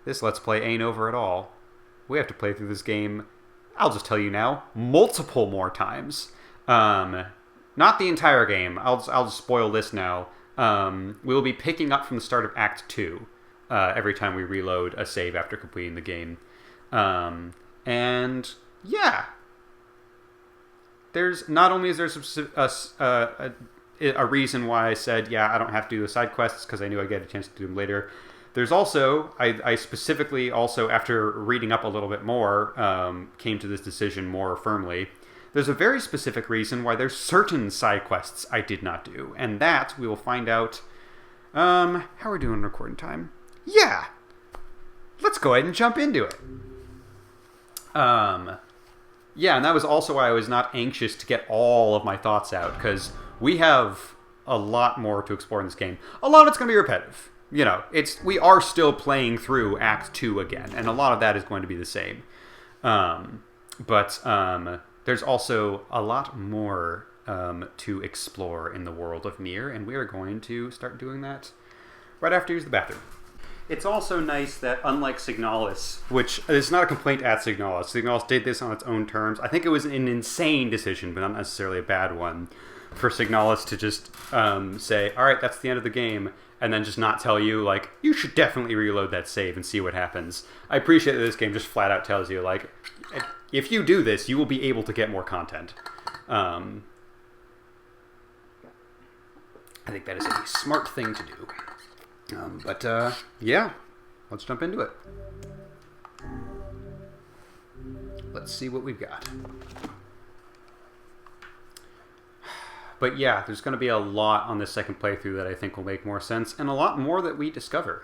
this Let's Play ain't over at all. We have to play through this game, I'll just tell you now, multiple more times. Not the entire game. I'll just spoil this now. We will be picking up from the start of Act 2 every time we reload a save after completing the game. And yeah, there's not only is there a reason why I said, yeah, I don't have to do the side quests because I knew I'd get a chance to do them later. There's also, I specifically also, after reading up a little bit more, came to this decision more firmly. There's a very specific reason why there's certain side quests I did not do. And that we will find out, how are we doing recording time? Yeah! Let's go ahead and jump into it. Yeah, and that was also why I was not anxious to get all of my thoughts out, because we have a lot more to explore in this game. A lot of it's going to be repetitive. You know, we are still playing through Act 2 again, and a lot of that is going to be the same. But there's also a lot more to explore in the world of NieR, and we are going to start doing that right after you use the bathroom. It's also nice that, unlike Signalis, which is not a complaint at Signalis, Signalis did this on its own terms. I think it was an insane decision, but not necessarily a bad one, for Signalis to just say, all right, that's the end of the game, and then just not tell you, like, you should definitely reload that save and see what happens. I appreciate that this game just flat out tells you, like, if you do this, you will be able to get more content. I think that is a smart thing to do. Yeah, let's jump into it. Let's see what we've got. But yeah, there's going to be a lot on this second playthrough that I think will make more sense, and a lot more that we discover,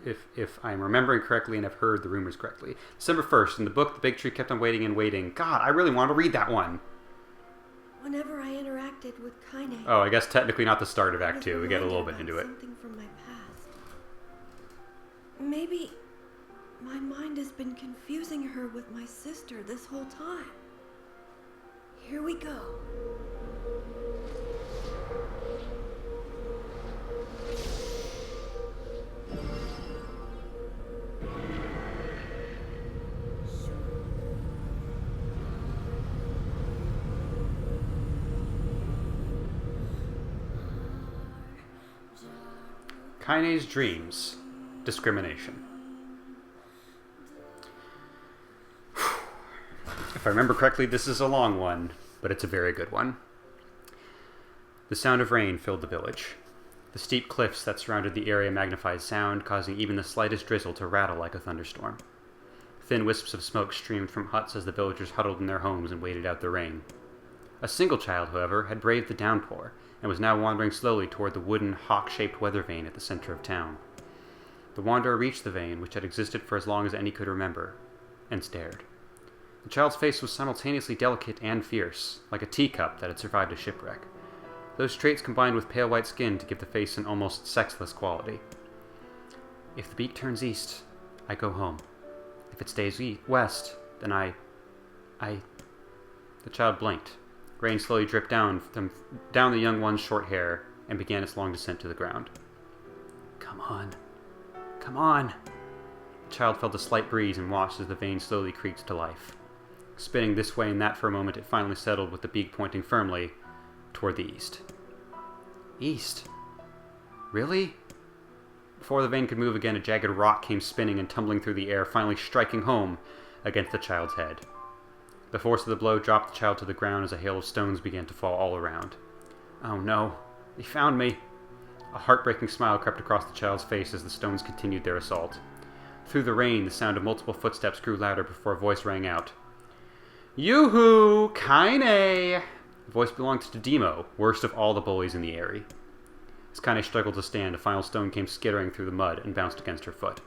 if I'm remembering correctly and have heard the rumors correctly. December 1st, in the book, The Big Tree Kept on Waiting and Waiting. God, I really want to read that one. Whenever I interacted with Kaine... Oh, I guess technically not the start of Act 2. We get a little bit into it. Something from my past. Maybe my mind has been confusing her with my sister this whole time. Here we go. Kainé's dreams. Discrimination. If I remember correctly, this is a long one, but it's a very good one. The sound of rain filled the village. The steep cliffs that surrounded the area magnified sound, causing even the slightest drizzle to rattle like a thunderstorm. Thin wisps of smoke streamed from huts as the villagers huddled in their homes and waited out the rain. A single child, however, had braved the downpour, and was now wandering slowly toward the wooden, hawk-shaped weather vane at the center of town. The wanderer reached the vane, which had existed for as long as any could remember, and stared. The child's face was simultaneously delicate and fierce, like a teacup that had survived a shipwreck. Those traits combined with pale white skin to give the face an almost sexless quality. If the beak turns east, I go home. If it stays west, then I... The child blinked. Rain slowly dripped down the young one's short hair and began its long descent to the ground. Come on. Come on. The child felt a slight breeze and watched as the vane slowly creaked to life. Spinning this way and that for a moment, it finally settled with the beak pointing firmly toward the east. East? Really? Before the vane could move again, a jagged rock came spinning and tumbling through the air, finally striking home against the child's head. The force of the blow dropped the child to the ground as a hail of stones began to fall all around. Oh no, they found me. A heartbreaking smile crept across the child's face as the stones continued their assault. Through the rain, the sound of multiple footsteps grew louder before a voice rang out. Yoo-hoo! Kainé! The voice belonged to Demo, worst of all the bullies in the area. As Kaine struggled to stand, a final stone came skittering through the mud and bounced against her foot.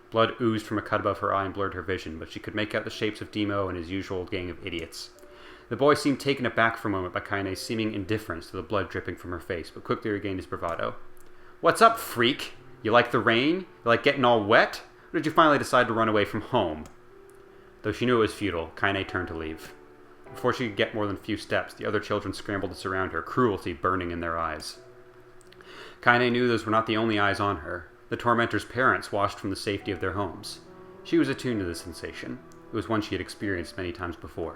Blood oozed from a cut above her eye and blurred her vision, but she could make out the shapes of Demo and his usual gang of idiots. The boy seemed taken aback for a moment by Kaine's seeming indifference to the blood dripping from her face, but quickly regained his bravado. What's up, freak? You like the rain? You like getting all wet? Or did you finally decide to run away from home? Though she knew it was futile, Kaine turned to leave. Before she could get more than a few steps, the other children scrambled to surround her, cruelty burning in their eyes. Kaine knew those were not the only eyes on her. The tormentor's parents watched from the safety of their homes. She was attuned to the sensation. It was one she had experienced many times before.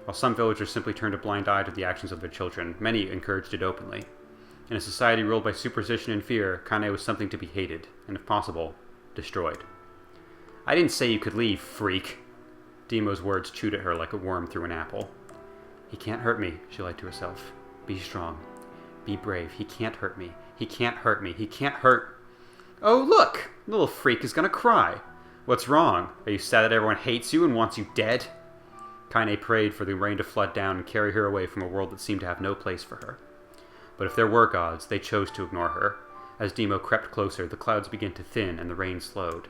While some villagers simply turned a blind eye to the actions of their children, many encouraged it openly. In a society ruled by superstition and fear, Kaine was something to be hated, and if possible, destroyed. "I didn't say you could leave, freak." Demo's words chewed at her like a worm through an apple. "He can't hurt me," she lied to herself. "Be strong. Be brave. He can't hurt me. He can't hurt me. He can't hurt..." "Oh, look! The little freak is gonna cry. What's wrong? Are you sad that everyone hates you and wants you dead?" Kaine prayed for the rain to flood down and carry her away from a world that seemed to have no place for her. But if there were gods, they chose to ignore her. As Demo crept closer, the clouds began to thin and the rain slowed.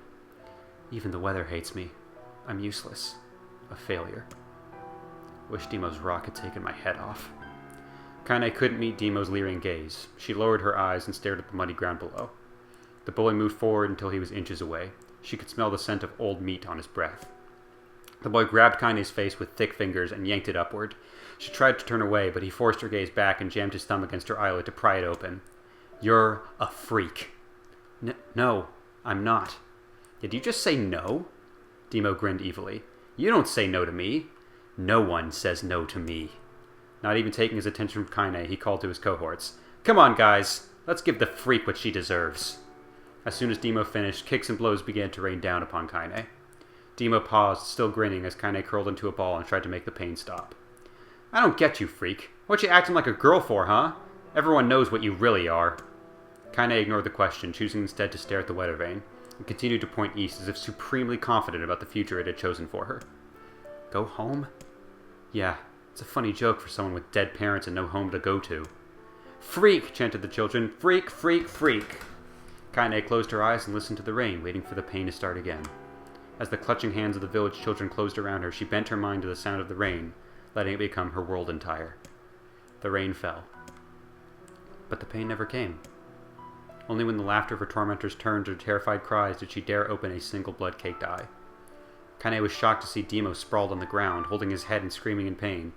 "Even the weather hates me. I'm useless. A failure. Wish Demo's rock had taken my head off." Kaine couldn't meet Demo's leering gaze. She lowered her eyes and stared at the muddy ground below. The boy moved forward until he was inches away. She could smell the scent of old meat on his breath. The boy grabbed Kaine's face with thick fingers and yanked it upward. She tried to turn away, but he forced her gaze back and jammed his thumb against her eyelid to pry it open. "You're a freak." No, I'm not." "Did you just say no?" Demo grinned evilly. "You don't say no to me." "No one says no to me." Not even taking his attention from Kaine, he called to his cohorts. "Come on, guys. Let's give the freak what she deserves." As soon as Demo finished, kicks and blows began to rain down upon Kaine. Demo paused, still grinning, as Kaine curled into a ball and tried to make the pain stop. "I don't get you, freak. What you acting like a girl for, huh? Everyone knows what you really are." Kaine ignored the question, choosing instead to stare at the weather vane, and continued to point east as if supremely confident about the future it had chosen for her. "Go home?" "Yeah, it's a funny joke for someone with dead parents and no home to go to." "Freak!" chanted the children. "Freak, freak, freak!" Kaine closed her eyes and listened to the rain, waiting for the pain to start again. As the clutching hands of the village children closed around her, she bent her mind to the sound of the rain, letting it become her world entire. The rain fell. But the pain never came. Only when the laughter of her tormentors turned to terrified cries did she dare open a single blood-caked eye. Kaine was shocked to see Demo sprawled on the ground, holding his head and screaming in pain.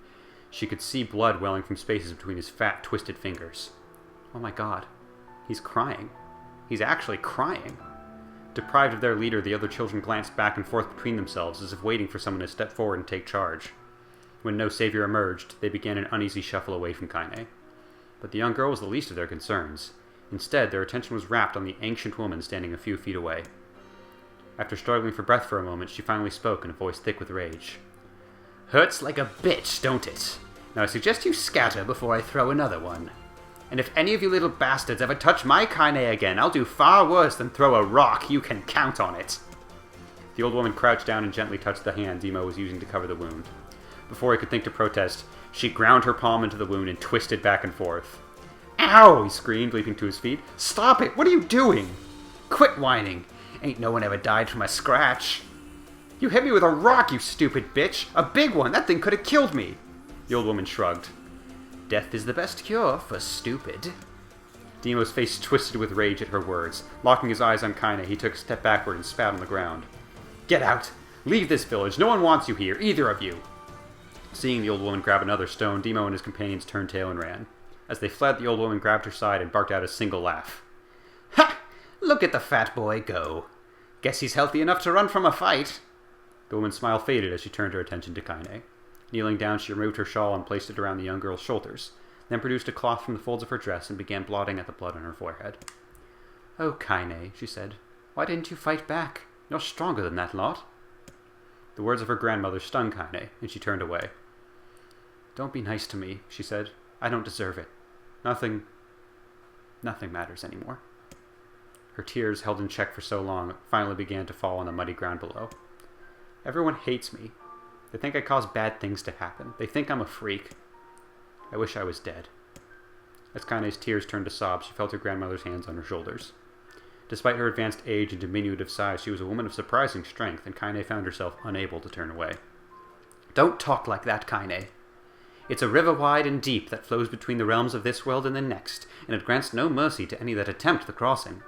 She could see blood welling from spaces between his fat, twisted fingers. Oh my god. He's crying. He's actually crying. Deprived of their leader, the other children glanced back and forth between themselves, as if waiting for someone to step forward and take charge. When no savior emerged, they began an uneasy shuffle away from Kaine. But the young girl was the least of their concerns. Instead, their attention was rapt on the ancient woman standing a few feet away. After struggling for breath for a moment, she finally spoke in a voice thick with rage. "Hurts like a bitch, don't it? Now I suggest you scatter before I throw another one. And if any of you little bastards ever touch my Kaine again, I'll do far worse than throw a rock, you can count on it." The old woman crouched down and gently touched the hand Demo was using to cover the wound. Before he could think to protest, she ground her palm into the wound and twisted back and forth. "Ow!" he screamed, leaping to his feet. "Stop it! What are you doing?" "Quit whining! Ain't no one ever died from a scratch." "You hit me with a rock, you stupid bitch! A big one! That thing could have killed me!" The old woman shrugged. "Death is the best cure for stupid." Demo's face twisted with rage at her words. Locking his eyes on Kaine, he took a step backward and spat on the ground. "Get out! Leave this village! No one wants you here, either of you!" Seeing the old woman grab another stone, Demo and his companions turned tail and ran. As they fled, the old woman grabbed her side and barked out a single laugh. "Ha! Look at the fat boy go! Guess he's healthy enough to run from a fight." The woman's smile faded as she turned her attention to Kaine. Kneeling down, she removed her shawl and placed it around the young girl's shoulders, then produced a cloth from the folds of her dress and began blotting at the blood on her forehead. "Oh, Kaine," she said, "why didn't you fight back? You're stronger than that lot." The words of her grandmother stung Kaine, and she turned away. "Don't be nice to me," she said. "I don't deserve it. Nothing matters anymore." Her tears, held in check for so long, finally began to fall on the muddy ground below. "Everyone hates me. They think I cause bad things to happen. They think I'm a freak. I wish I was dead." As Kaine's tears turned to sobs, she felt her grandmother's hands on her shoulders. Despite her advanced age and diminutive size, she was a woman of surprising strength, and Kaine found herself unable to turn away. "Don't talk like that, Kaine. It's a river wide and deep that flows between the realms of this world and the next, and it grants no mercy to any that attempt the crossing.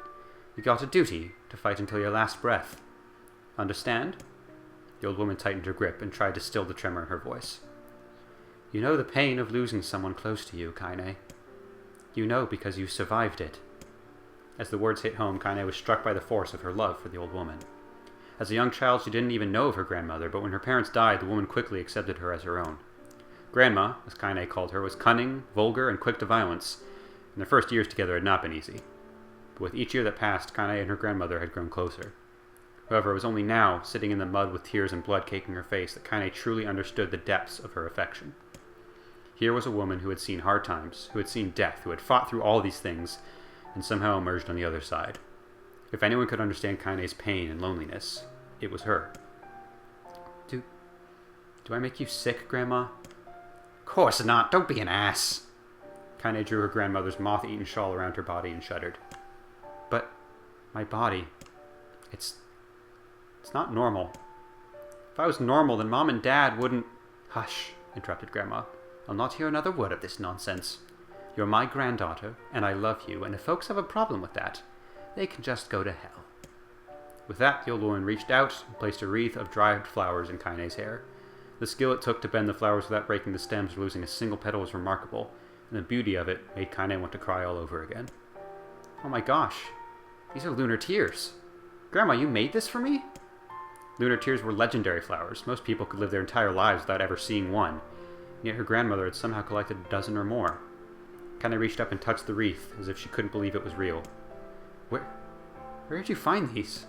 You got a duty to fight until your last breath. Understand?" The old woman tightened her grip and tried to still the tremor in her voice. "You know the pain of losing someone close to you, Kaine. You know because you survived it." As the words hit home, Kaine was struck by the force of her love for the old woman. As a young child, she didn't even know of her grandmother, but when her parents died, the woman quickly accepted her as her own. Grandma, as Kaine called her, was cunning, vulgar, and quick to violence, and their first years together had not been easy. But with each year that passed, Kaine and her grandmother had grown closer. However, it was only now, sitting in the mud with tears and blood caking her face, that Kaine truly understood the depths of her affection. Here was a woman who had seen hard times, who had seen death, who had fought through all these things, and somehow emerged on the other side. If anyone could understand Kaine's pain and loneliness, it was her. Do I make you sick, Grandma? Course not, don't be an ass. Kaine drew her grandmother's moth-eaten shawl around her body and shuddered. But my body, it's not normal. If I was normal, then Mom and Dad wouldn't... Hush, interrupted Grandma. I'll not hear another word of this nonsense. You're my granddaughter, and I love you, and if folks have a problem with that, they can just go to hell. With that, the old woman reached out and placed a wreath of dried flowers in Kaine's hair. The skill it took to bend the flowers without breaking the stems or losing a single petal was remarkable, and the beauty of it made Kaine want to cry all over again. Oh my gosh, these are lunar tears. Grandma, you made this for me? Lunar tears were legendary flowers. Most people could live their entire lives without ever seeing one, yet her grandmother had somehow collected a dozen or more. Kaine reached up and touched the wreath, as if she couldn't believe it was real. Where did you find these?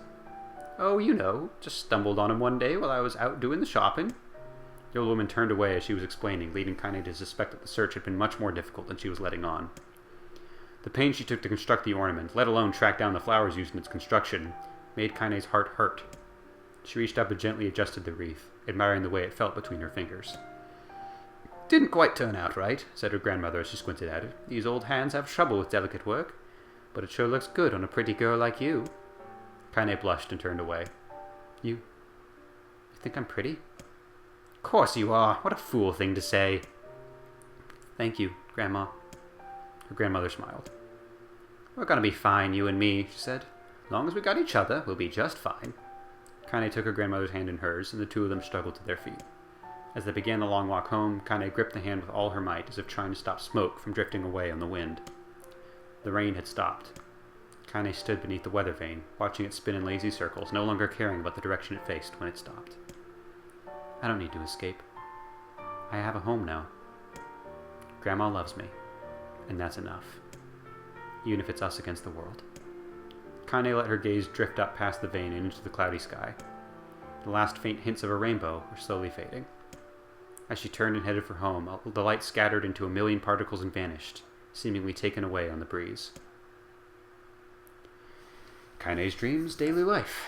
Oh, you know, just stumbled on them one day while I was out doing the shopping. The old woman turned away as she was explaining, leading Kaine to suspect that the search had been much more difficult than she was letting on. The pains she took to construct the ornament, let alone track down the flowers used in its construction, made Kaine's heart hurt. She reached up and gently adjusted the wreath, admiring the way it felt between her fingers. Didn't quite turn out right, said her grandmother as she squinted at it. These old hands have trouble with delicate work, but it sure looks good on a pretty girl like you. Kaine blushed and turned away. You think I'm pretty? Course you are. What a fool thing to say. Thank you, Grandma. Her grandmother smiled. We're gonna be fine, you and me, she said. As long as we got each other, we'll be just fine. Kaine took her grandmother's hand in hers, and the two of them struggled to their feet. As they began the long walk home, Kaine gripped the hand with all her might, as if trying to stop smoke from drifting away on the wind. The rain had stopped. Kaine stood beneath the weather vane, watching it spin in lazy circles, no longer caring about the direction it faced when it stopped. I don't need to escape. I have a home now. Grandma loves me, and that's enough. Even if it's us against the world. Kaine let her gaze drift up past the vane and into the cloudy sky. The last faint hints of a rainbow were slowly fading. As she turned and headed for home, the light scattered into a million particles and vanished, seemingly taken away on the breeze. Kaine's dreams, daily life.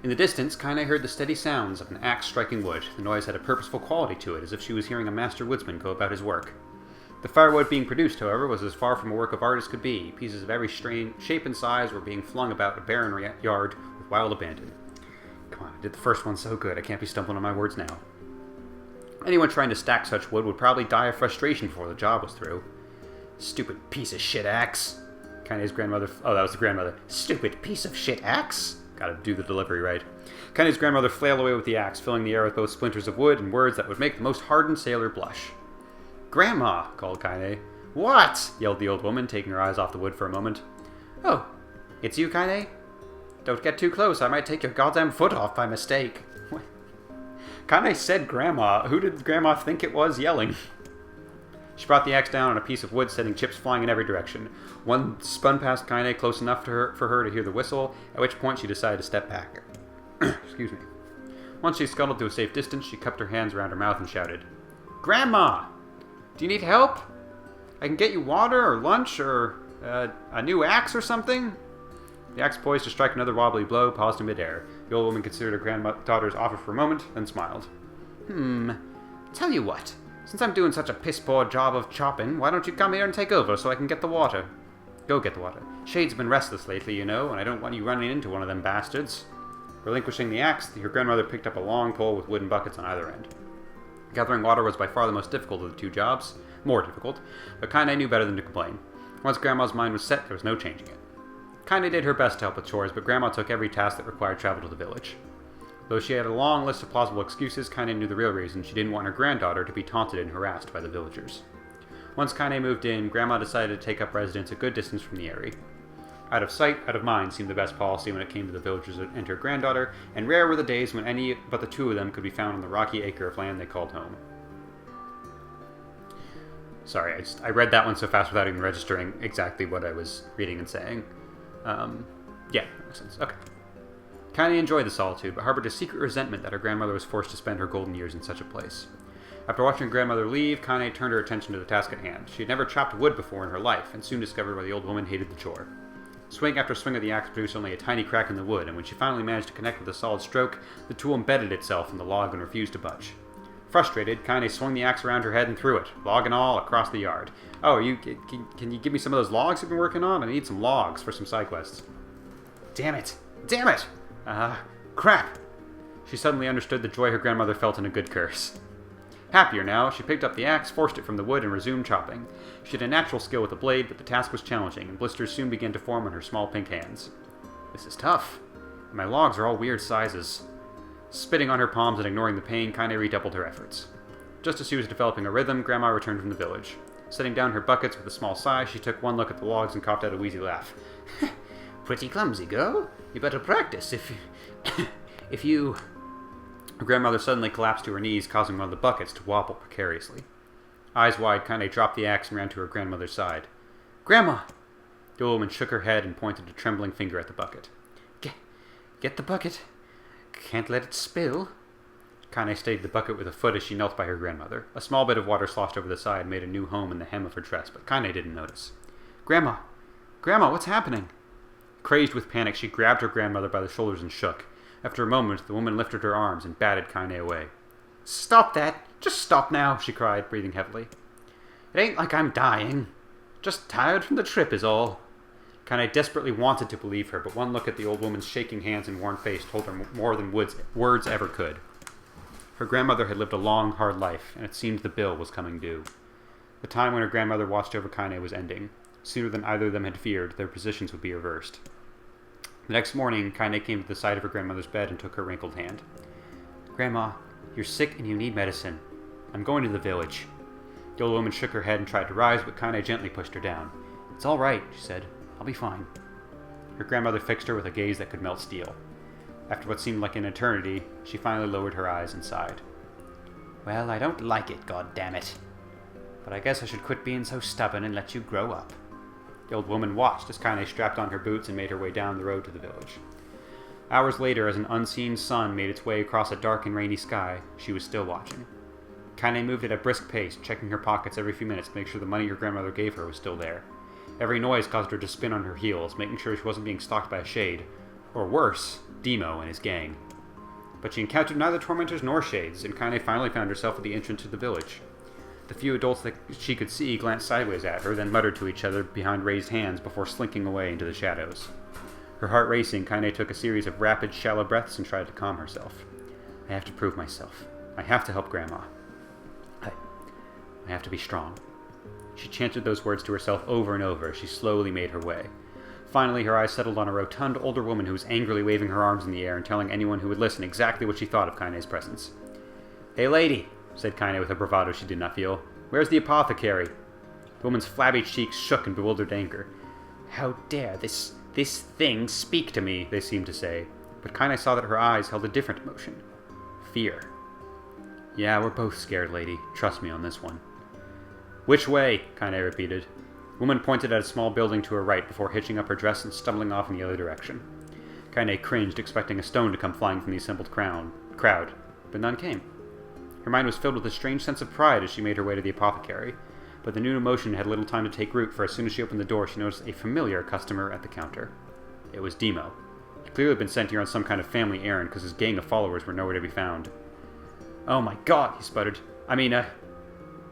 In the distance, Kaine heard the steady sounds of an axe striking wood. The noise had a purposeful quality to it, as if she was hearing a master woodsman go about his work. The firewood being produced, however, was as far from a work of art as could be. Pieces of every shape and size were being flung about a barren yard with wild abandon. Come on, I did the first one so good, I can't be stumbling on my words now. Anyone trying to stack such wood would probably die of frustration before the job was through. Stupid piece of shit axe. Kaine's grandmother... Oh, that was the grandmother. Stupid piece of shit axe. Gotta do the delivery right. Kaine's grandmother flailed away with the axe, filling the air with both splinters of wood and words that would make the most hardened sailor blush. "Grandma!" called Kaine. "What?" yelled the old woman, taking her eyes off the wood for a moment. "Oh, it's you, Kaine? Don't get too close, I might take your goddamn foot off by mistake." Kaine said Grandma. Who did Grandma think it was yelling? She brought the axe down on a piece of wood, sending chips flying in every direction. One spun past Kaine close enough for her to hear the whistle, at which point she decided to step back. Excuse me. Once she scuttled to a safe distance, she cupped her hands around her mouth and shouted, "Grandma! Do you need help? I can get you water or lunch or a new axe or something?" The axe poised to strike another wobbly blow, paused in midair. The old woman considered her granddaughter's offer for a moment, then smiled. Tell you what. Since I'm doing such a piss-poor job of chopping, why don't you come here and take over so I can get the water? Go get the water. Shade's been restless lately, you know, and I don't want you running into one of them bastards. Relinquishing the axe, her grandmother picked up a long pole with wooden buckets on either end. Gathering water was by far the most difficult of the two jobs. More difficult, but Kaine knew better than to complain. Once Grandma's mind was set, there was no changing it. Kaine did her best to help with chores, but Grandma took every task that required travel to the village. Though she had a long list of plausible excuses, Kaine knew the real reason. She didn't want her granddaughter to be taunted and harassed by the villagers. Once Kaine moved in, Grandma decided to take up residence a good distance from the area. Out of sight, out of mind seemed the best policy when it came to the villagers and her granddaughter, and rare were the days when any but the two of them could be found on the rocky acre of land they called home. Sorry, I read that one so fast without even registering exactly what I was reading and saying. Yeah, that makes sense. Okay. Kaine enjoyed the solitude, but harbored a secret resentment that her grandmother was forced to spend her golden years in such a place. After watching her grandmother leave, Kaine turned her attention to the task at hand. She had never chopped wood before in her life, and soon discovered why the old woman hated the chore. Swing after swing of the axe produced only a tiny crack in the wood, and when she finally managed to connect with a solid stroke, the tool embedded itself in the log and refused to budge. Frustrated, Kaine swung the axe around her head and threw it, log and all, across the yard. Oh, can you give me some of those logs you've been working on? I need some logs for some side quests. Damn it! Damn it! Crap! She suddenly understood the joy her grandmother felt in a good curse. Happier now, she picked up the axe, forced it from the wood, and resumed chopping. She had a natural skill with the blade, but the task was challenging, and blisters soon began to form on her small pink hands. This is tough. My logs are all weird sizes. Spitting on her palms and ignoring the pain, Kaine redoubled her efforts. Just as she was developing a rhythm, Grandma returned from the village. Setting down her buckets with a small sigh, she took one look at the logs and coughed out a wheezy laugh. Pretty clumsy, girl. You better practice if you... Her grandmother suddenly collapsed to her knees, causing one of the buckets to wobble precariously. Eyes wide, Kaine dropped the axe and ran to her grandmother's side. Grandma! The old woman shook her head and pointed a trembling finger at the bucket. Get the bucket. Can't let it spill. Kaine steadied the bucket with a foot as she knelt by her grandmother. A small bit of water sloshed over the side and made a new home in the hem of her dress, but Kaine didn't notice. Grandma! Grandma, what's happening? Crazed with panic, she grabbed her grandmother by the shoulders and shook. After a moment, the woman lifted her arms and batted Kaine away. Stop that! Just stop now, she cried, breathing heavily. It ain't like I'm dying. Just tired from the trip is all. Kaine desperately wanted to believe her, but one look at the old woman's shaking hands and worn face told her more than words ever could. Her grandmother had lived a long, hard life, and it seemed the bill was coming due. The time when her grandmother watched over Kaine was ending. Sooner than either of them had feared, their positions would be reversed. The next morning, Kaine came to the side of her grandmother's bed and took her wrinkled hand. Grandma, you're sick and you need medicine. I'm going to the village. The old woman shook her head and tried to rise, but Kaine gently pushed her down. It's all right, she said. I'll be fine. Her grandmother fixed her with a gaze that could melt steel. After what seemed like an eternity, she finally lowered her eyes and sighed. Well, I don't like it, goddammit. But I guess I should quit being so stubborn and let you grow up. The old woman watched as Kaine strapped on her boots and made her way down the road to the village. Hours later, as an unseen sun made its way across a dark and rainy sky, she was still watching. Kaine moved at a brisk pace, checking her pockets every few minutes to make sure the money her grandmother gave her was still there. Every noise caused her to spin on her heels, making sure she wasn't being stalked by a shade. Or worse, Demo and his gang. But she encountered neither tormentors nor shades, and Kaine finally found herself at the entrance to the village. The few adults that she could see glanced sideways at her, then muttered to each other behind raised hands before slinking away into the shadows. Her heart racing, Kaine took a series of rapid, shallow breaths and tried to calm herself. I have to prove myself. I have to help Grandma. I have to be strong. She chanted those words to herself over and over as she slowly made her way. Finally, her eyes settled on a rotund older woman who was angrily waving her arms in the air and telling anyone who would listen exactly what she thought of Kaine's presence. Hey lady, said Kaine with a bravado she did not feel. Where's the apothecary? The woman's flabby cheeks shook in bewildered anger. How dare this thing speak to me, they seemed to say. But Kaine saw that her eyes held a different emotion. Fear. Yeah, we're both scared, lady. Trust me on this one. Which way? Kaine repeated. The woman pointed at a small building to her right before hitching up her dress and stumbling off in the other direction. Kaine cringed, expecting a stone to come flying from the assembled crowd, but none came. Her mind was filled with a strange sense of pride as she made her way to the apothecary, but the new emotion had little time to take root, for as soon as she opened the door, she noticed a familiar customer at the counter. It was Demo. He'd clearly been sent here on some kind of family errand, because his gang of followers were nowhere to be found. Oh my god, he sputtered.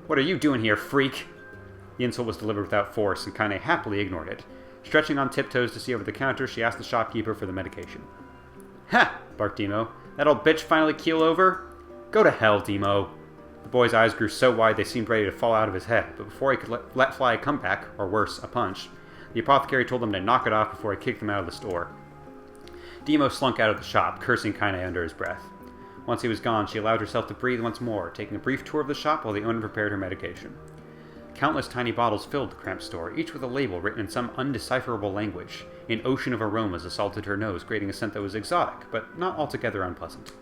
What are you doing here, freak? The insult was delivered without force, and Kaine happily ignored it. Stretching on tiptoes to see over the counter, she asked the shopkeeper for the medication. Ha! Barked Demo. That old bitch finally keel over? Go to hell, Demo. The boy's eyes grew so wide they seemed ready to fall out of his head, but before he could let fly a comeback, or worse, a punch, the apothecary told him to knock it off before he kicked them out of the store. Demo slunk out of the shop, cursing Kaine under his breath. Once he was gone, she allowed herself to breathe once more, taking a brief tour of the shop while the owner prepared her medication. Countless tiny bottles filled the cramped store, each with a label written in some undecipherable language. An ocean of aromas assaulted her nose, creating a scent that was exotic, but not altogether unpleasant.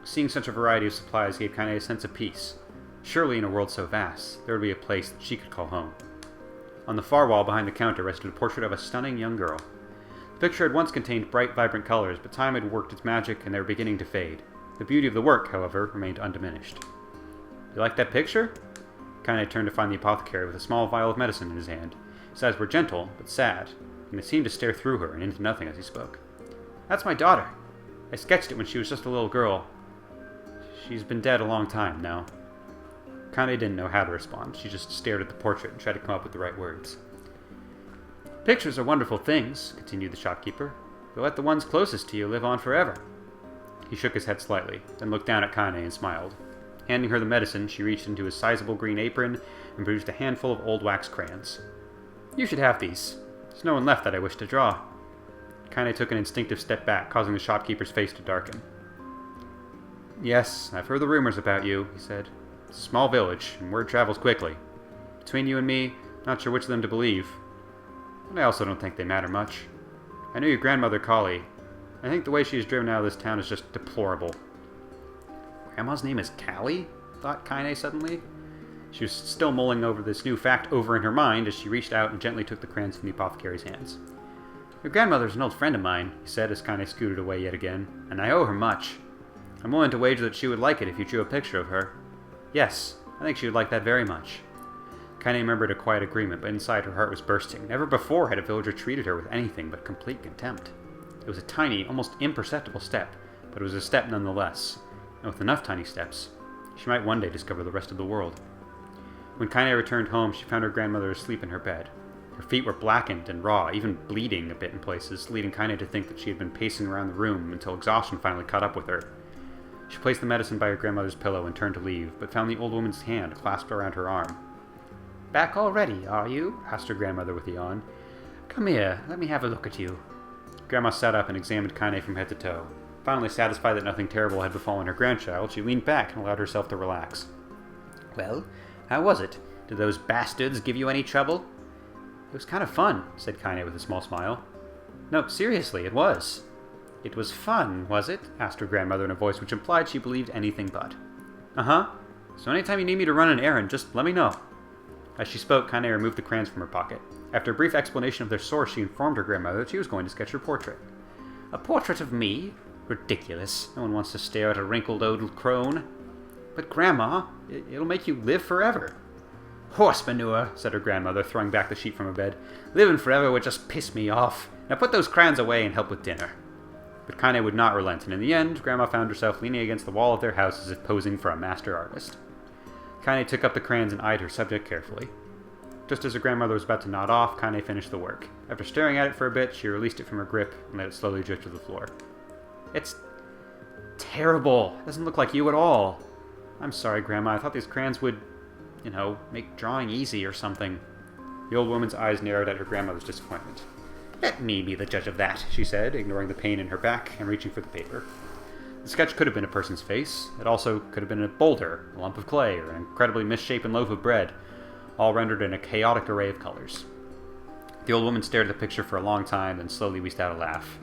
Seeing such a variety of supplies gave Kaine a sense of peace. Surely in a world so vast, there would be a place that she could call home. On the far wall behind the counter rested a portrait of a stunning young girl. The picture had once contained bright, vibrant colors, but time had worked its magic and they were beginning to fade. The beauty of the work, however, remained undiminished. You like that picture? Kaine turned to find the apothecary with a small vial of medicine in his hand. His eyes were gentle, but sad, and they seemed to stare through her and into nothing as he spoke. That's my daughter. I sketched it when she was just a little girl. She's been dead a long time now. Kaine didn't know how to respond. She just stared at the portrait and tried to come up with the right words. Pictures are wonderful things, continued the shopkeeper, but let the ones closest to you live on forever. He shook his head slightly, then looked down at Kaine and smiled. Handing her the medicine, she reached into his sizable green apron and produced a handful of old wax crayons. You should have these. There's no one left that I wish to draw. Kaine took an instinctive step back, causing the shopkeeper's face to darken. Yes, I've heard the rumors about you, he said. It's a small village, and word travels quickly. Between you and me, not sure which of them to believe. But I also don't think they matter much. I knew your grandmother, Kali. I think the way she is driven out of this town is just deplorable. Grandma's name is Callie? Thought Kaine suddenly. She was still mulling over this new fact over in her mind as she reached out and gently took the crayons from the apothecary's hands. Your grandmother's an old friend of mine, he said as Kaine scooted away yet again, and I owe her much. I'm willing to wager that she would like it if you drew a picture of her. Yes, I think she would like that very much. Kaine remembered a quiet agreement, but inside her heart was bursting. Never before had a villager treated her with anything but complete contempt. It was a tiny, almost imperceptible step, but it was a step nonetheless. And with enough tiny steps, she might one day discover the rest of the world. When Kaine returned home, she found her grandmother asleep in her bed. Her feet were blackened and raw, even bleeding a bit in places, leading Kaine to think that she had been pacing around the room until exhaustion finally caught up with her. She placed the medicine by her grandmother's pillow and turned to leave, but found the old woman's hand clasped around her arm. Back already, are you? Asked her grandmother with a yawn. Come here, let me have a look at you. Grandma sat up and examined Kaine from head to toe. Finally satisfied that nothing terrible had befallen her grandchild, she leaned back and allowed herself to relax. Well, how was it? Did those bastards give you any trouble? It was kind of fun, said Kaine with a small smile. No, seriously, it was. It was fun, was it? Asked her grandmother in a voice which implied she believed anything but. Uh-huh. So anytime you need me to run an errand, just let me know. As she spoke, Kaine removed the crayons from her pocket. After a brief explanation of their source, she informed her grandmother that she was going to sketch her portrait. A portrait of me? Ridiculous. No one wants to stare at a wrinkled old crone. But Grandma, it'll make you live forever. Horse manure, said her grandmother, throwing back the sheet from her bed. Living forever would just piss me off. Now put those crayons away and help with dinner. But Kaine would not relent, and in the end, Grandma found herself leaning against the wall of their house as if posing for a master artist. Kaine took up the crayons and eyed her subject carefully. Just as her grandmother was about to nod off, Kaine finished the work. After staring at it for a bit, she released it from her grip and let it slowly drift to the floor. It's terrible. It doesn't look like you at all. I'm sorry, Grandma. I thought these crayons would, make drawing easy or something. The old woman's eyes narrowed at her grandmother's disappointment. Let me be the judge of that, she said, ignoring the pain in her back and reaching for the paper. The sketch could have been a person's face. It also could have been a boulder, a lump of clay, or an incredibly misshapen loaf of bread, all rendered in a chaotic array of colors. The old woman stared at the picture for a long time, then slowly wheezed out a laugh.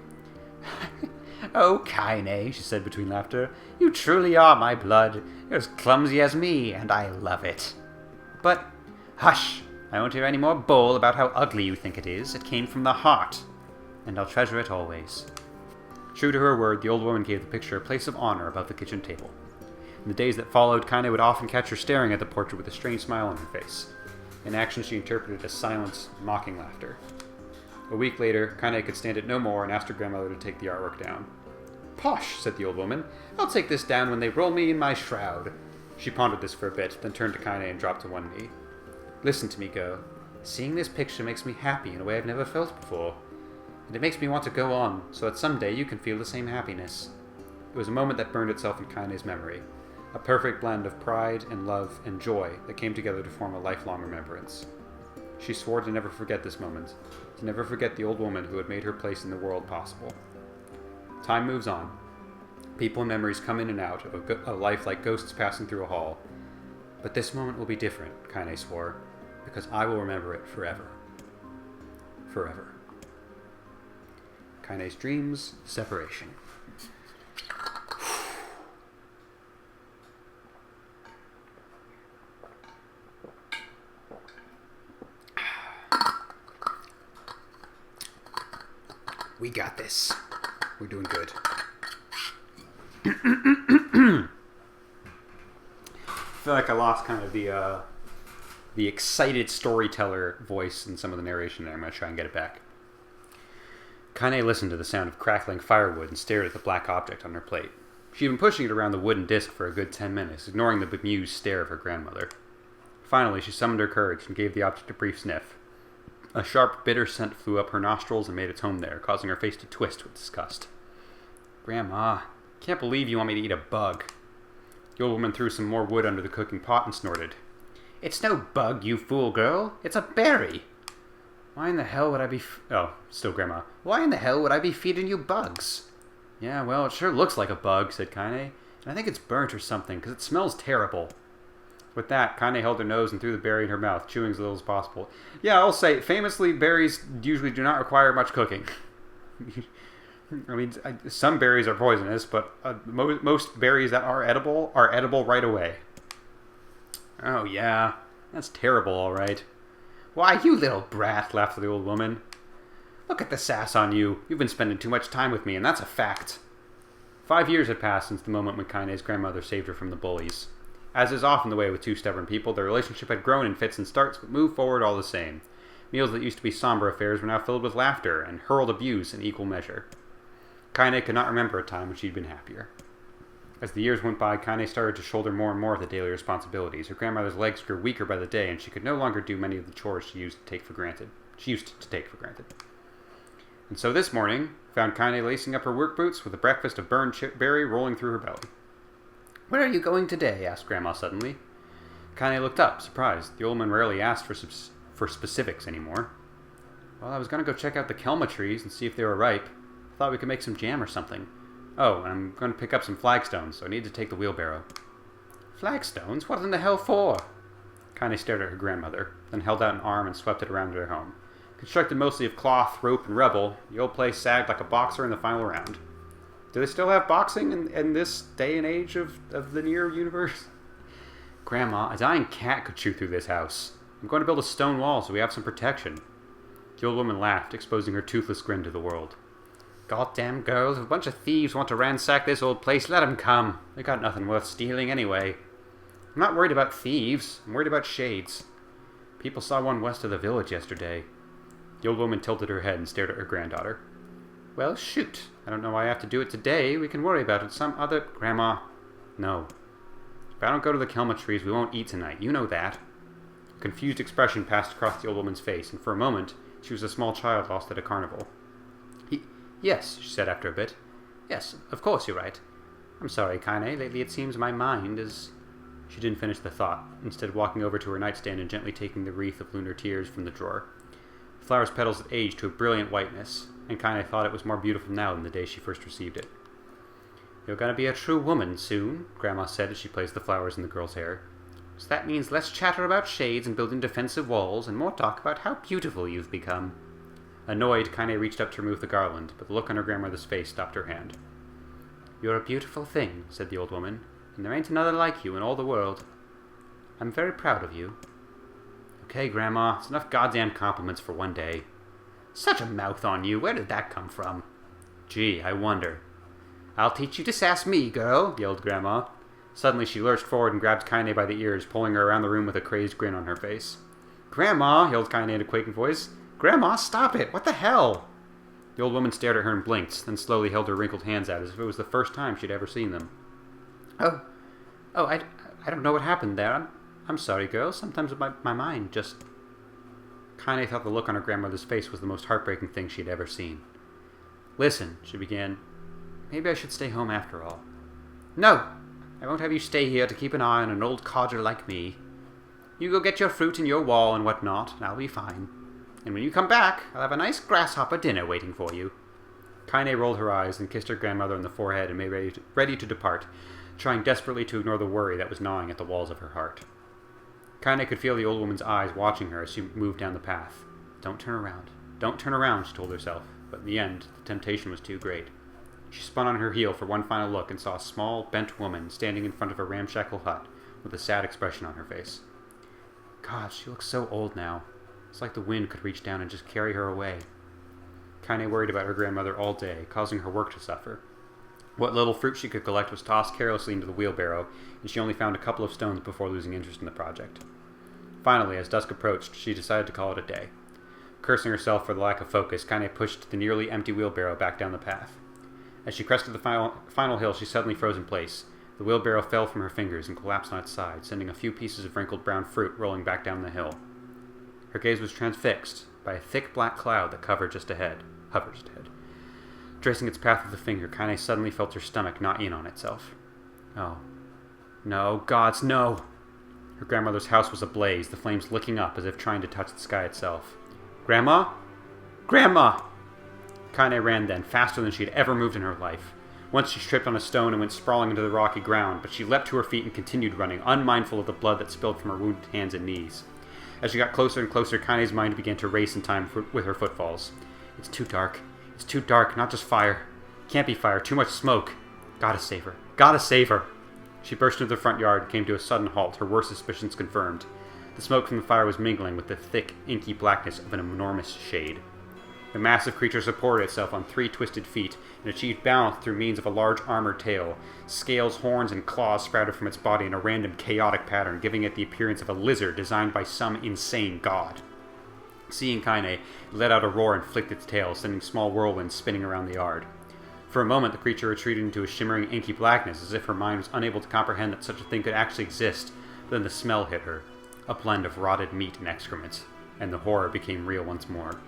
Oh, Kaine, she said between laughter, you truly are my blood. You're as clumsy as me, and I love it. But, hush! I won't hear any more bull about how ugly you think it is. It came from the heart, and I'll treasure it always. True to her word, the old woman gave the picture a place of honor above the kitchen table. In the days that followed, Kaine would often catch her staring at the portrait with a strange smile on her face. In action, she interpreted as silent, mocking laughter. A week later, Kaine could stand it no more and asked her grandmother to take the artwork down. Posh, said the old woman. I'll take this down when they roll me in my shroud. She pondered this for a bit, then turned to Kaine and dropped to one knee. Listen to me, girl. Seeing this picture makes me happy in a way I've never felt before. And it makes me want to go on, so that someday you can feel the same happiness. It was a moment that burned itself in Kaine's memory. A perfect blend of pride and love and joy that came together to form a lifelong remembrance. She swore to never forget this moment, to never forget the old woman who had made her place in the world possible. Time moves on. People and memories come in and out of a life like ghosts passing through a hall. But this moment will be different, Kaine swore, because I will remember it forever. Forever. Kaine's dreams, separation. We got this. We're doing good. I feel like I lost kind of the excited storyteller voice in some of the narration there. I'm going to try and get it back. Kaine listened to the sound of crackling firewood and stared at the black object on her plate. She'd been pushing it around the wooden disc for a good 10 minutes, ignoring the bemused stare of her grandmother. Finally, she summoned her courage and gave the object a brief sniff. A sharp, bitter scent flew up her nostrils and made its home there, causing her face to twist with disgust. Grandma, can't believe you want me to eat a bug. The old woman threw some more wood under the cooking pot and snorted. It's no bug, you fool girl. It's a berry. Why in the hell would I be... still Grandma. Why in the hell would I be feeding you bugs? Yeah, well, it sure looks like a bug, said Kaine. And I think it's burnt or something, because it smells terrible. With that, Kaine held her nose and threw the berry in her mouth, chewing as little as possible. Yeah, I'll say, famously, berries usually do not require much cooking. I mean, some berries are poisonous, but most berries that are edible right away. Oh, yeah. That's terrible, all right. Why, you little brat, laughed the old woman. Look at the sass on you. You've been spending too much time with me, and that's a fact. 5 years had passed since the moment when Kaine's grandmother saved her from the bullies. As is often the way with two stubborn people, their relationship had grown in fits and starts, but moved forward all the same. Meals that used to be somber affairs were now filled with laughter, and hurled abuse in equal measure. Kaine could not remember a time when she'd been happier. As the years went by, Kaine started to shoulder more and more of the daily responsibilities. Her grandmother's legs grew weaker by the day, and she could no longer do many of the chores she used to take for granted. And so this morning, found Kaine lacing up her work boots with a breakfast of burned berry rolling through her belly. Where are you going today? Asked Grandma suddenly. Kaine looked up, surprised. The old man rarely asked for specifics anymore. Well, I was going to go check out the kelma trees and see if they were ripe. I thought we could make some jam or something. Oh, and I'm going to pick up some flagstones, so I need to take the wheelbarrow. Flagstones? What in the hell for? Kaine stared at her grandmother, then held out an arm and swept it around their home. Constructed mostly of cloth, rope, and rubble, the old place sagged like a boxer in the final round. Do they still have boxing in this day and age of the NieR universe? Grandma, a dying cat could chew through this house. I'm going to build a stone wall so we have some protection. The old woman laughed, exposing her toothless grin to the world. Goddamn girls, if a bunch of thieves want to ransack this old place, let 'em come. They got nothing worth stealing anyway. I'm not worried about thieves. I'm worried about shades. People saw one west of the village yesterday. The old woman tilted her head and stared at her granddaughter. Well, shoot. I don't know why I have to do it today. We can worry about it some other... Grandma. No. If I don't go to the kelma trees, we won't eat tonight. You know that. A confused expression passed across the old woman's face, and for a moment, she was a small child lost at a carnival. Yes, she said after a bit. Yes, of course you're right. I'm sorry, Kaine. Lately it seems my mind is... She didn't finish the thought, instead walking over to her nightstand and gently taking the wreath of lunar tears from the drawer. The flower's petals had aged to a brilliant whiteness, and Kaine thought it was more beautiful now than the day she first received it. You're going to be a true woman soon, Grandma said as she placed the flowers in the girl's hair. So that means less chatter about shades and building defensive walls, and more talk about how beautiful you've become. Annoyed, Kaine reached up to remove the garland, but the look on her grandmother's face stopped her hand. You're a beautiful thing, said the old woman, and there ain't another like you in all the world. I'm very proud of you. Okay, Grandma, it's enough goddamn compliments for one day. Such a mouth on you, where did that come from? Gee, I wonder. I'll teach you to sass me, girl, yelled Grandma. Suddenly she lurched forward and grabbed Kaine by the ears, pulling her around the room with a crazed grin on her face. Grandma, yelled Kaine in a quaking voice. Grandma, stop it! What the hell? The old woman stared at her and blinked, then slowly held her wrinkled hands out as if it was the first time she'd ever seen them. I don't know what happened there. I'm sorry, girl. Sometimes my mind just... Kaine thought the look on her grandmother's face was the most heartbreaking thing she had ever seen. Listen, she began. Maybe I should stay home after all. No! I won't have you stay here to keep an eye on an old codger like me. You go get your fruit and your wall and whatnot, and I'll be fine. And when you come back, I'll have a nice grasshopper dinner waiting for you. Kaine rolled her eyes and kissed her grandmother on the forehead and made ready to depart, trying desperately to ignore the worry that was gnawing at the walls of her heart. Kaine could feel the old woman's eyes watching her as she moved down the path. Don't turn around. Don't turn around, she told herself, but in the end, the temptation was too great. She spun on her heel for one final look and saw a small, bent woman standing in front of a ramshackle hut with a sad expression on her face. God, she looks so old now. It's like the wind could reach down and just carry her away. Kaine worried about her grandmother all day, causing her work to suffer. What little fruit she could collect was tossed carelessly into the wheelbarrow, and she only found a couple of stones before losing interest in the project. Finally, as dusk approached, she decided to call it a day. Cursing herself for the lack of focus, Kaine pushed the nearly empty wheelbarrow back down the path. As she crested the final hill, she suddenly froze in place. The wheelbarrow fell from her fingers and collapsed on its side, sending a few pieces of wrinkled brown fruit rolling back down the hill. Her gaze was transfixed by a thick black cloud that hovered just ahead. Tracing its path with a finger, Kaine suddenly felt her stomach knot in on itself. Oh. No, gods, no! Her grandmother's house was ablaze, the flames licking up as if trying to touch the sky itself. Grandma? Grandma! Kaine ran then, faster than she had ever moved in her life. Once she tripped on a stone and went sprawling into the rocky ground, but she leapt to her feet and continued running, unmindful of the blood that spilled from her wounded hands and knees. As she got closer and closer, Kaine's mind began to race in time with her footfalls. It's too dark. It's too dark, not just fire. Can't be fire, too much smoke. Gotta save her. Gotta save her. She burst into the front yard and came to a sudden halt, her worst suspicions confirmed. The smoke from the fire was mingling with the thick, inky blackness of an enormous shade. The massive creature supported itself on 3 twisted feet and achieved balance through means of a large armored tail. Scales, horns, and claws sprouted from its body in a random, chaotic pattern, giving it the appearance of a lizard designed by some insane god. Seeing Kaine, it let out a roar and flicked its tail, sending small whirlwinds spinning around the yard. For a moment, the creature retreated into a shimmering, inky blackness, as if her mind was unable to comprehend that such a thing could actually exist. Then the smell hit her, a blend of rotted meat and excrement, and the horror became real once more.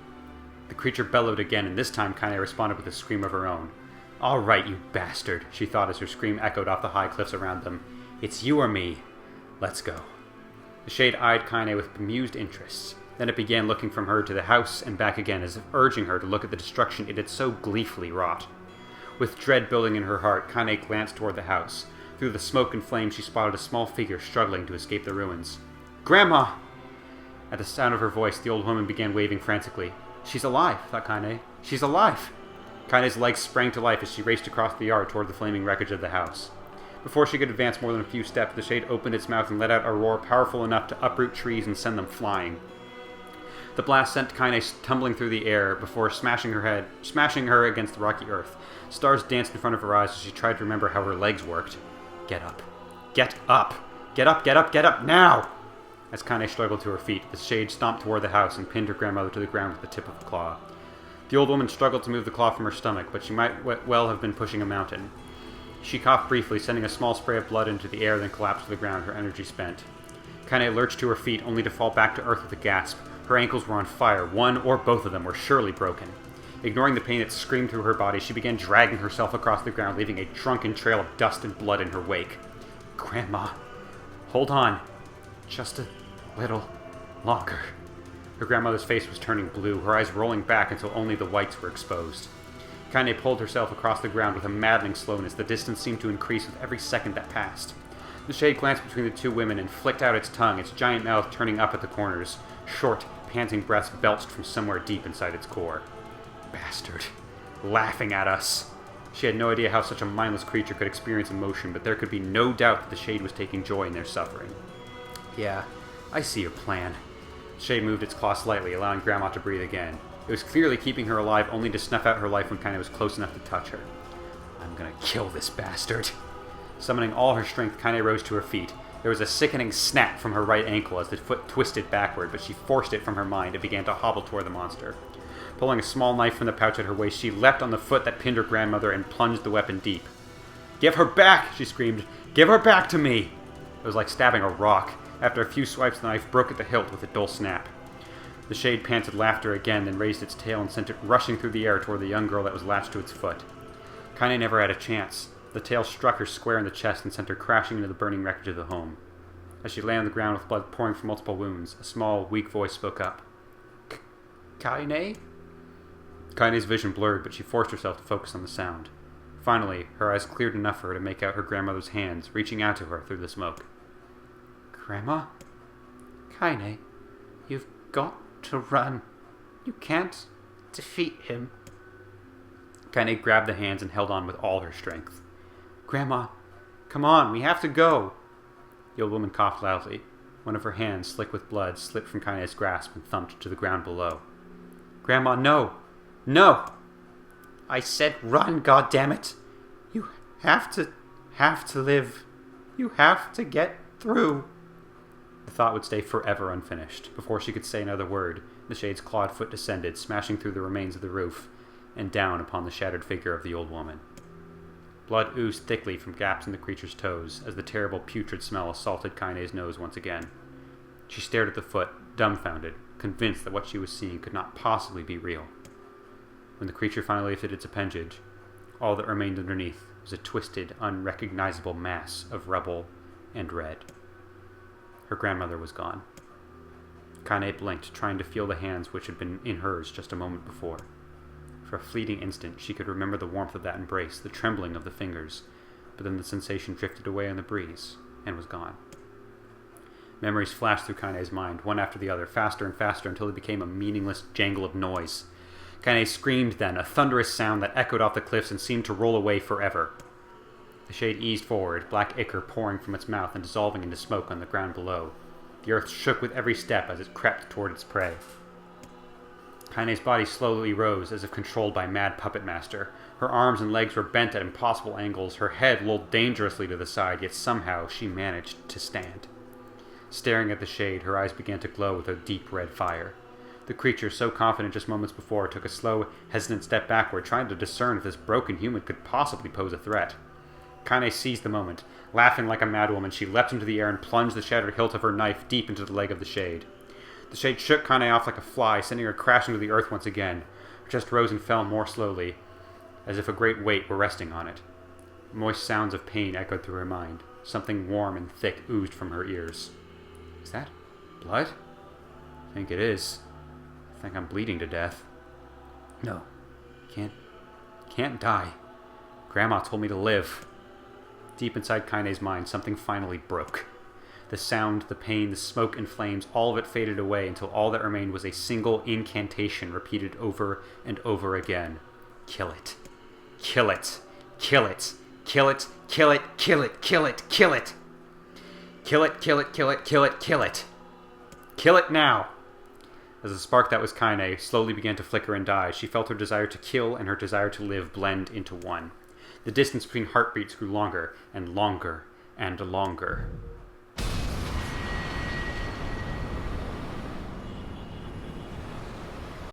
The creature bellowed again, and this time Kaine responded with a scream of her own. All right, you bastard, she thought as her scream echoed off the high cliffs around them. It's you or me. Let's go. The shade eyed Kaine with bemused interest. Then it began looking from her to the house and back again, as if urging her to look at the destruction it had so gleefully wrought. With dread building in her heart, Kaine glanced toward the house. Through the smoke and flame, she spotted a small figure struggling to escape the ruins. Grandma! At the sound of her voice, the old woman began waving frantically. She's alive, thought Kaine. She's alive! Kaine's legs sprang to life as she raced across the yard toward the flaming wreckage of the house. Before she could advance more than a few steps, the shade opened its mouth and let out a roar powerful enough to uproot trees and send them flying. The blast sent Kaine tumbling through the air before smashing her against the rocky earth. Stars danced in front of her eyes as she tried to remember how her legs worked. Get up. Get up! Get up, get up, get up, now! As Kaine struggled to her feet, the shade stomped toward the house and pinned her grandmother to the ground with the tip of a claw. The old woman struggled to move the claw from her stomach, but she might well have been pushing a mountain. She coughed briefly, sending a small spray of blood into the air, then collapsed to the ground, her energy spent. Kaine lurched to her feet, only to fall back to earth with a gasp. Her ankles were on fire. One or both of them were surely broken. Ignoring the pain that screamed through her body, she began dragging herself across the ground, leaving a drunken trail of dust and blood in her wake. Grandma, hold on. Just a little longer. Her grandmother's face was turning blue, her eyes rolling back until only the whites were exposed. Kaine pulled herself across the ground with a maddening slowness. The distance seemed to increase with every second that passed. The shade glanced between the two women and flicked out its tongue, its giant mouth turning up at the corners. Short, panting breaths belched from somewhere deep inside its core. Bastard. Laughing at us. She had no idea how such a mindless creature could experience emotion, but there could be no doubt that the shade was taking joy in their suffering. Yeah, I see your plan. The shade moved its claw slightly, allowing Grandma to breathe again. It was clearly keeping her alive, only to snuff out her life when Kaine was close enough to touch her. I'm gonna kill this bastard. Summoning all her strength, Kaine rose to her feet. There was a sickening snap from her right ankle as the foot twisted backward, but she forced it from her mind and began to hobble toward the monster. Pulling a small knife from the pouch at her waist, she leapt on the foot that pinned her grandmother and plunged the weapon deep. Give her back! She screamed. Give her back to me! It was like stabbing a rock. After a few swipes, the knife broke at the hilt with a dull snap. The shade panted laughter again, then raised its tail and sent it rushing through the air toward the young girl that was latched to its foot. Kaine never had a chance. The tail struck her square in the chest and sent her crashing into the burning wreckage of the home. As she lay on the ground with blood pouring from multiple wounds, a small, weak voice spoke up. Kaine? Kaine's vision blurred, but she forced herself to focus on the sound. Finally, her eyes cleared enough for her to make out her grandmother's hands reaching out to her through the smoke. Grandma? Kaine, you've got to run. You can't defeat him. Kaine grabbed the hands and held on with all her strength. Grandma, come on, we have to go. The old woman coughed loudly. One of her hands, slick with blood, slipped from Kaine's grasp and thumped to the ground below. Grandma, no! No! I said run, goddammit! You have to live. You have to get through. The thought would stay forever unfinished. Before she could say another word, the shade's clawed foot descended, smashing through the remains of the roof, and down upon the shattered figure of the old woman. Blood oozed thickly from gaps in the creature's toes, as the terrible putrid smell assaulted Kaine's nose once again. She stared at the foot, dumbfounded, convinced that what she was seeing could not possibly be real. When the creature finally lifted its appendage, all that remained underneath was a twisted, unrecognizable mass of rubble and red. Her grandmother was gone. Kaine blinked, trying to feel the hands which had been in hers just a moment before. For a fleeting instant, she could remember the warmth of that embrace, the trembling of the fingers, but then the sensation drifted away on the breeze and was gone. Memories flashed through Kaine's mind, one after the other, faster and faster, until it became a meaningless jangle of noise. Kaine screamed then, a thunderous sound that echoed off the cliffs and seemed to roll away forever. The shade eased forward, black ichor pouring from its mouth and dissolving into smoke on the ground below. The earth shook with every step as it crept toward its prey. Kaine's body slowly rose, as if controlled by mad puppet master. Her arms and legs were bent at impossible angles, her head lolled dangerously to the side, yet somehow she managed to stand. Staring at the shade, her eyes began to glow with a deep red fire. The creature, so confident just moments before, took a slow, hesitant step backward, trying to discern if this broken human could possibly pose a threat. Kaine seized the moment. Laughing like a madwoman, she leapt into the air and plunged the shattered hilt of her knife deep into the leg of the shade. The shade shook Kaine off like a fly, sending her crashing to the earth once again. Her chest rose and fell more slowly, as if a great weight were resting on it. Moist sounds of pain echoed through her mind. Something warm and thick oozed from her ears. Is that blood? I think it is. I think I'm bleeding to death. No. Can't die. Grandma told me to live. Deep inside Kaine's mind, something finally broke. The sound, the pain, the smoke and flames, all of it faded away until all that remained was a single incantation repeated over and over again. Kill it. Kill it. Kill it. Kill it. Kill it. Kill it. Kill it. Kill it. Kill it. Kill it. Kill it. Kill it. Kill it. Kill it now. As the spark that was Kaine slowly began to flicker and die, she felt her desire to kill and her desire to live blend into one. The distance between heartbeats grew longer and longer and longer.